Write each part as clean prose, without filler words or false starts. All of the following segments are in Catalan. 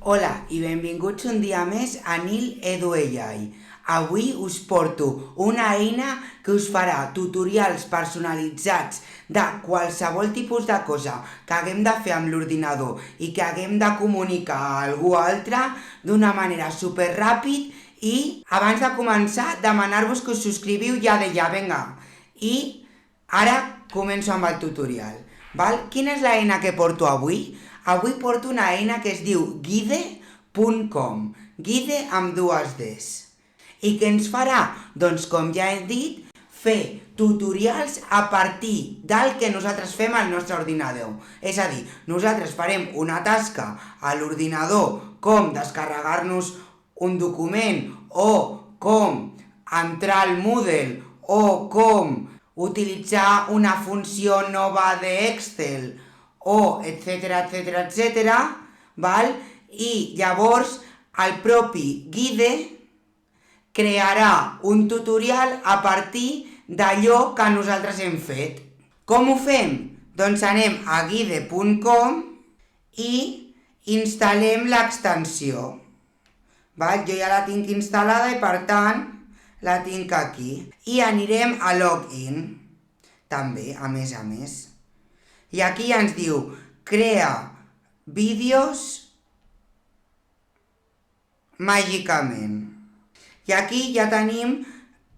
Hola i benvinguts un dia més a Nil Edu AI. Avui us porto una eina que us farà tutorials personalitzats de qualsevol tipus de cosa que haguem de fer amb l'ordinador i que haguem de comunicar a algú altre d'una manera superràpid i abans de començar demanar-vos que us subscriviu ja de ja, vinga. I ara començo amb el tutorial. Val? Quina és l'eina que porto avui? Avui porto una eina que es diu guide.com, guide amb dues Ds. I què ens farà? Doncs com ja he dit, fer tutorials a partir del que nosaltres fem al nostre ordinador. És a dir, nosaltres farem una tasca a l'ordinador com descarregar-nos un document o com entrar al Moodle o com utilitzar una funció nova d'Excel o etc, val? I llavors el propi guide crearà un tutorial a partir d'allò que nosaltres hem fet. Com ho fem? Doncs anem a guide.com i instal·lem l'extensió. Jo ja la tinc instal·lada i per tant la tinc aquí. I anirem a login, també, a més. I aquí ja ens diu, crea vídeos màgicament. I aquí ja tenim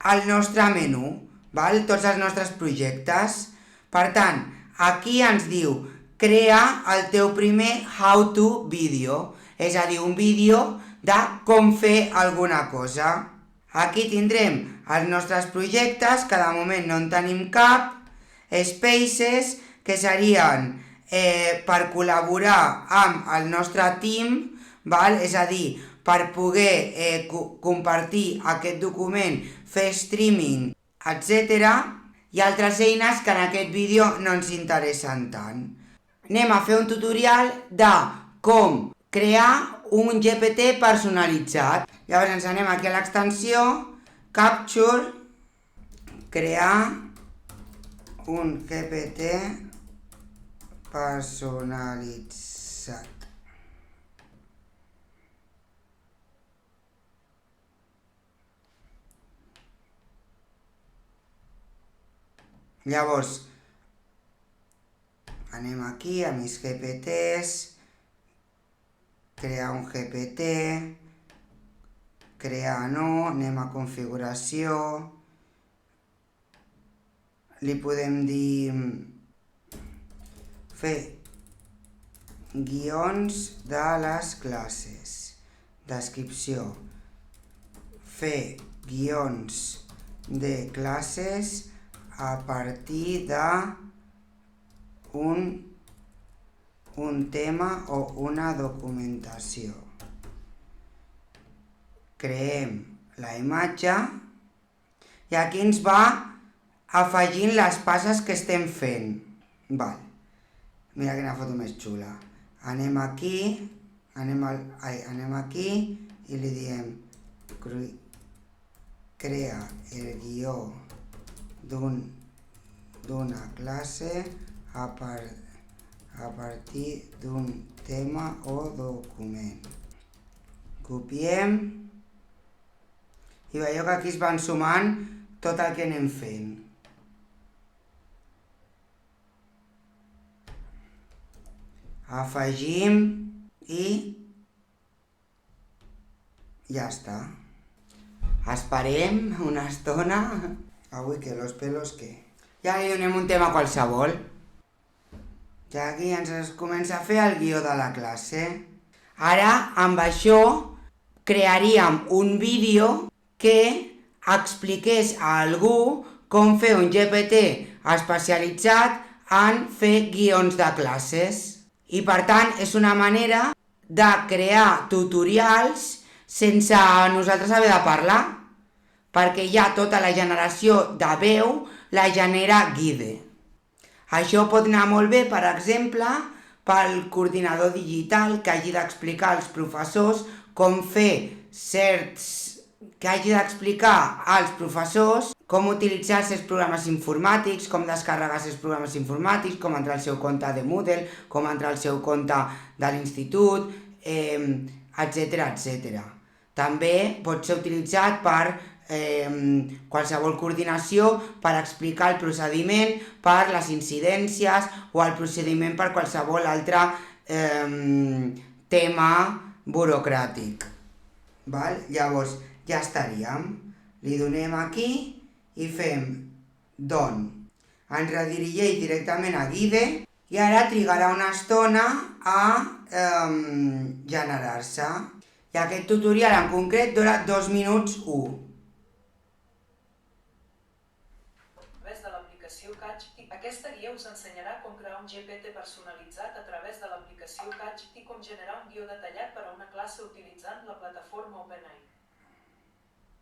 el nostre menú, val? Tots els nostres projectes. Per tant, aquí ens diu, crea el teu primer how-to vídeo, és a dir, un vídeo de com fer alguna cosa. Aquí tindrem els nostres projectes, que de moment no en tenim cap, spaces, que serien per col·laborar amb el nostre team, val? És a dir, per poder compartir aquest document, fer streaming, etc. I altres eines que en aquest vídeo no ens interessen tant. Anem a fer un tutorial de com crear un GPT personalitzat. Llavors ens anem aquí a l'extensió, Capture, crear un GPT personalitzat. Llavors, anem aquí a mis GPTs, crear un GPT, crear no, anem a configuració, li podem dir fer guions de les classes, descripció, fer guions de classes a partir de un tema o una documentació. Creem la imatge i aquí ens va afegint les passes que estem fent. Val. Mira quina foto més xula. Anem aquí, anem aquí i li diem crea el guió d'una classe a partir d'un tema o document. Copiem i veieu que aquí es van sumant tot el que anem fent. Afegim i ja està. Esperem una estona. Avui que los pelos què? Ja li donem un tema qualsevol. Ja aquí ens comença a fer el guió de la classe. Ara, amb això, crearíem un vídeo que expliqués a algú com fer un GPT especialitzat en fer guions de classes. I per tant és una manera de crear tutorials sense nosaltres haver de parlar, perquè ja tota la generació de veu la genera Guide. Això pot anar molt bé, per exemple, pel coordinador digital que hagi d'explicar als professors com fer que hagi d'explicar als professors com utilitzar els programes informàtics, com descarregar els programes informàtics, com entrar al seu compte de Moodle, com entrar al seu compte de l'institut, etc. També pot ser utilitzat per qualsevol coordinació, per explicar el procediment, per les incidències o el procediment per qualsevol altre tema burocràtic. Val? Llavors ja estaríem. Li donem aquí i fem don. Ens redirigeix directament a Guide i ara trigarà una estona a generar-se. I aquest tutorial en concret dura 2 minuts 1. Aquesta guia us ensenyarà com crear un GPT personalitzat a través de l'aplicació Catch i com generar un guió detallat per a una classe utilitzant la plataforma OpenAI.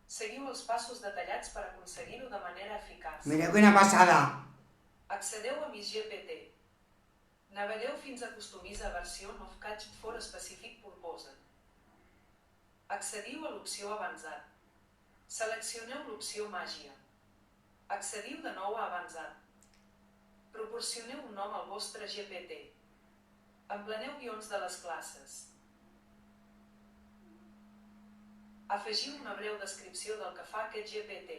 Seguiu els passos detallats per aconseguir-ho de manera eficaç. Mireu quina passada! Accedeu a Miss GPT. Navegueu fins a Customize Version of Catch for a Specific Purpose. Accediu a l'opció Avançat. Seleccioneu l'opció Màgia. Accediu de nou a Avançat. Proporcioneu un nom al vostre GPT. Empleneu guions de les classes. Afegiu una breu descripció del que fa aquest GPT.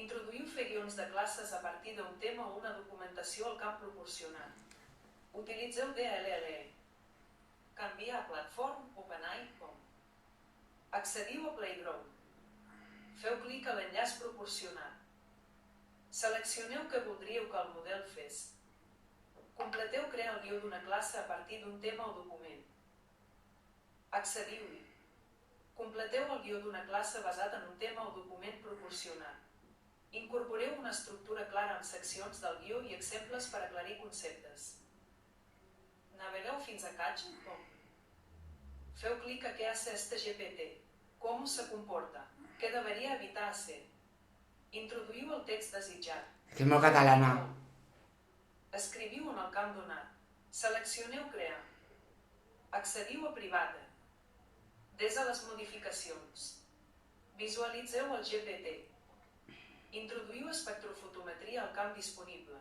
Introduïu fer guions de classes a partir d'un tema o una documentació al camp proporcionat. Utilitzeu DLL. Canviar a Platform OpenAI.com. Accediu a Playground. Feu clic a l'enllaç proporcionat. Seleccioneu què voldríeu que el model fes. Completeu crear el guió d'una classe a partir d'un tema o document. Accediu-hi. Completeu el guió d'una classe basat en un tema o document proporcionat. Incorporeu una estructura clara amb seccions del guió i exemples per aclarir conceptes. Navegueu fins a Catch.com. Feu clic a què hace este GPT. Com se comporta. Què deveria evitar hacer. Introduïu el text desitjat. És molt catalana. Escriviu en el camp donat. Seleccioneu crear. Accediu a privada. Des de les modificacions. Visualitzeu el GPT. Introduïu espectrofotometria al camp disponible.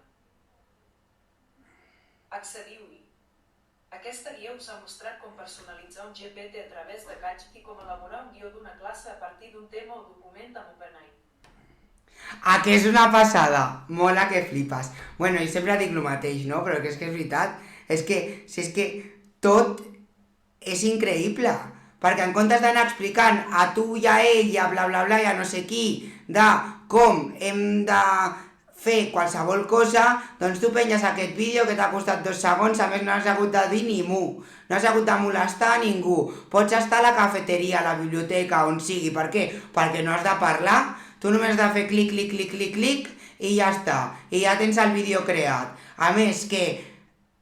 Accediu-hi. Aquesta guia us ha mostrat com personalitzar un GPT a través de Catch i com elaborar un guió d'una classe a partir d'un tema o document amb OpenAI. Que és una passada, mola que flipes. Bueno, i sempre dic el mateix, no? Però és que és veritat, és que tot és increïble, perquè en comptes d'anar explicant a tu i a ell i a bla bla bla i a no sé qui de com hem de fer qualsevol cosa, doncs tu penges aquest vídeo que t'ha costat 2 segons, a més no has hagut de dir ni mu, no has hagut de molestar a ningú, pots estar a la cafeteria, a la biblioteca, on sigui, per què? Perquè no has de parlar. Tu només has de fer clic, clic, clic, clic, clic i ja està. I ja tens el vídeo creat. A més que,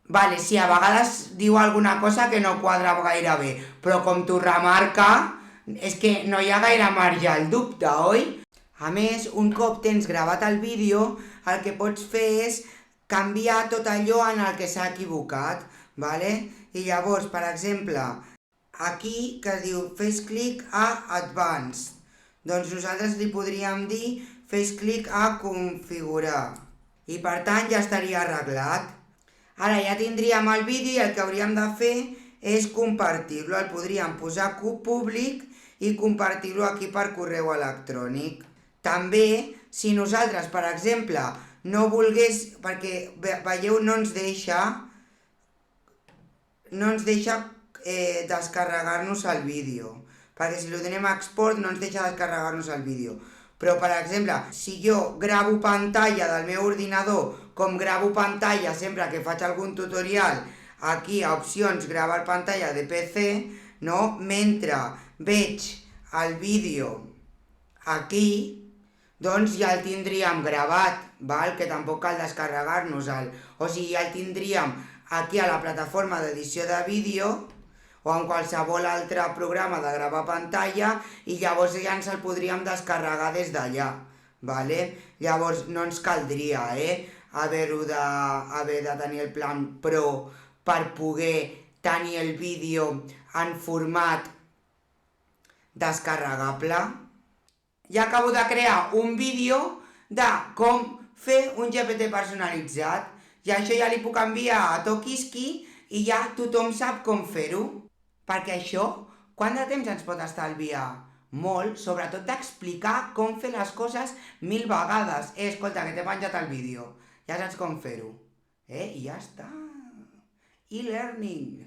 vale, si a vegades diu alguna cosa que no quadra gaire bé, però com t'ho remarca, és que no hi ha gaire marge al dubte, oi? A més, un cop tens gravat el vídeo, el que pots fer és canviar tot allò en el que s'ha equivocat, vale? I llavors, per exemple, aquí que diu fes clic a Advanced. Doncs nosaltres li podríem dir fes clic a configurar i per tant ja estaria arreglat. Ara ja tindríem el vídeo i el que hauríem de fer és compartir-lo. El podríem posar públic i compartir-lo aquí per correu electrònic. També, si nosaltres, per exemple, no volgués, perquè veieu, no ens deixa descarregar-nos el vídeo. Perquè si li donem a export no ens deixa descarregar-nos el vídeo. Però, per exemple, si jo gravo pantalla del meu ordinador, com gravo pantalla sempre que faig algun tutorial, aquí a opcions, gravar pantalla de PC, no? Mentre veig el vídeo aquí, doncs ja el tindríem gravat, val? Que tampoc cal descarregar-nos-el. O sigui, ja el tindríem aquí a la plataforma d'edició de vídeo, o en qualsevol altre programa de gravar pantalla, i llavors ja ens el podríem descarregar des d'allà, vale? Llavors no ens caldria haver de tenir el plan Pro per poder tenir el vídeo en format descarregable. Ja acabo de crear un vídeo de com fer un GPT personalitzat, i això ja li puc enviar a Tokiski i ja tothom sap com fer-ho. perquè això, quant de temps ens pot estalviar? Molt, sobretot d'explicar com fer les coses 1000 vegades. Escolta, que t'he penjat el vídeo, ja saps com fer-ho. I ja està. E-learning.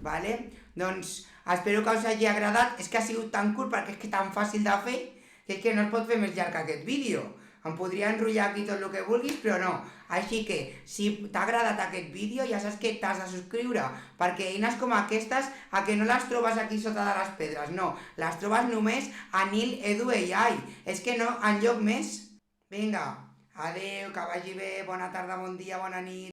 Vale? Doncs espero que us hagi agradat. És que ha sigut tan curt perquè és que tan fàcil de fer que és que no es pot fer més llarg aquest vídeo. Em podria enrotllar aquí tot el que vulguis, però no. Així que, si t'ha agradat aquest vídeo, ja saps que t'has de subscriure, perquè eines com aquestes, a que no les trobes aquí sota de les pedres, no. Les trobes només a Nil Edu AI. És que no, enlloc més. Vinga, adeu, que vagi bé, bona tarda, bon dia, bona nit.